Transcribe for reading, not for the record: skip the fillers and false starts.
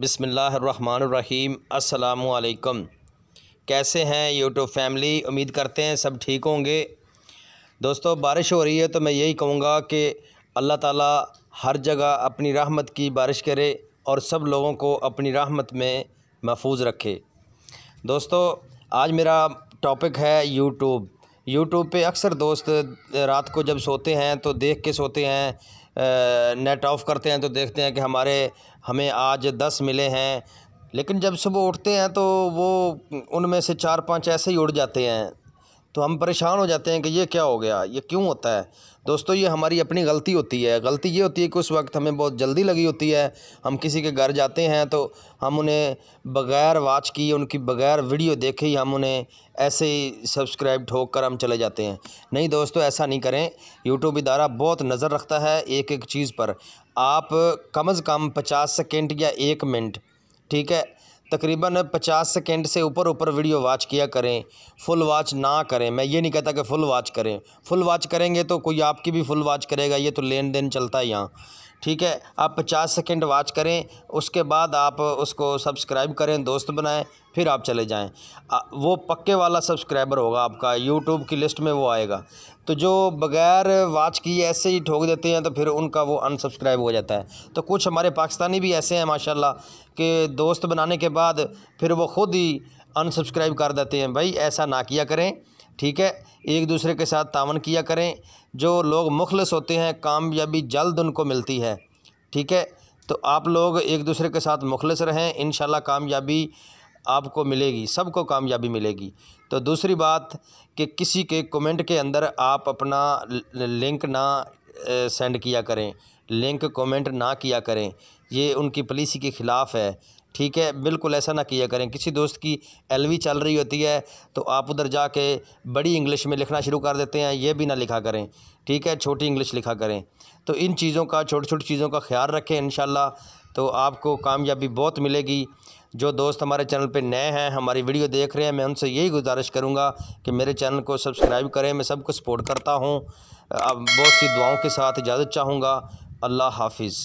बिस्मिल्लाहिर्रहमानिर्रहीम। अस्सलामुअलैकुम। कैसे हैं यूट्यूब फैमिली? उम्मीद करते हैं सब ठीक होंगे। दोस्तों, बारिश हो रही है तो मैं यही कहूँगा कि अल्लाह ताला हर जगह अपनी रहमत की बारिश करे और सब लोगों को अपनी रहमत में महफूज रखे। दोस्तों, आज मेरा टॉपिक है यूट्यूब पे अक्सर दोस्त रात को जब सोते हैं तो देख के सोते हैं, नेट ऑफ़ करते हैं तो देखते हैं कि हमें आज 10 मिले हैं, लेकिन जब सुबह उठते हैं तो वो उनमें से 4-5 ऐसे ही उड़ जाते हैं। तो हम परेशान हो जाते हैं कि ये क्या हो गया, ये क्यों होता है। दोस्तों, ये हमारी अपनी गलती होती है। गलती ये होती है कि उस वक्त हमें बहुत जल्दी लगी होती है। हम किसी के घर जाते हैं तो हम उन्हें बग़ैर वॉच किए, उनकी बग़ैर वीडियो देखे ही हम उन्हें ऐसे ही सब्सक्राइब ठोक कर हम चले जाते हैं। नहीं दोस्तों, ऐसा नहीं करें। यूट्यूब इदारा बहुत नज़र रखता है एक एक चीज़ पर। आप कम से कम 50 सेकेंड या 1 मिनट, ठीक है, तकरीबन 50 सेकंड से ऊपर वीडियो वॉच किया करें। फुल वॉच ना करें। मैं ये नहीं कहता कि फ़ुल वॉच करें। फुल वॉच करेंगे तो कोई आपकी भी फुल वॉच करेगा, ये तो लेन देन चलता है यहाँ, ठीक है। आप 50 सेकंड वॉच करें, उसके बाद आप उसको सब्सक्राइब करें, दोस्त बनाएं, फिर आप चले जाएं। वो पक्के वाला सब्सक्राइबर होगा आपका, यूट्यूब की लिस्ट में वो आएगा। तो जो बग़ैर वॉच किए ऐसे ही ठोक देते हैं तो फिर उनका वो अनसब्सक्राइब हो जाता है। तो कुछ हमारे पाकिस्तानी भी ऐसे हैं माशाल्लाह कि दोस्त बनाने के बाद फिर वो ख़ुद ही अनसब्सक्राइब कर देते हैं। भाई ऐसा ना किया करें, ठीक है। एक दूसरे के साथ तावन किया करें। जो लोग मुखलिस होते हैं कामयाबी जल्द उनको मिलती है, ठीक है। तो आप लोग एक दूसरे के साथ मुखलिस रहें, इंशाल्लाह कामयाबी आपको मिलेगी, सबको कामयाबी मिलेगी। तो दूसरी बात कि किसी के कमेंट के अंदर आप अपना लिंक ना सेंड किया करें, लिंक कमेंट ना किया करें, ये उनकी पॉलिसी के ख़िलाफ़ है, ठीक है। बिल्कुल ऐसा ना किया करें। किसी दोस्त की एलवी चल रही होती है तो आप उधर जाके बड़ी इंग्लिश में लिखना शुरू कर देते हैं, ये भी ना लिखा करें, ठीक है, छोटी इंग्लिश लिखा करें। तो इन चीज़ों का, छोटी छोटी चीज़ों का ख्याल रखें, इंशाल्लाह तो आपको कामयाबी बहुत मिलेगी। जो दोस्त हमारे चैनल पे नए हैं, हमारी वीडियो देख रहे हैं, मैं उनसे यही गुजारिश करूंगा कि मेरे चैनल को सब्सक्राइब करें। मैं सबको सपोर्ट करता हूं। अब बहुत सी दुआओं के साथ इजाज़त चाहूँगा। अल्लाह हाफिज़।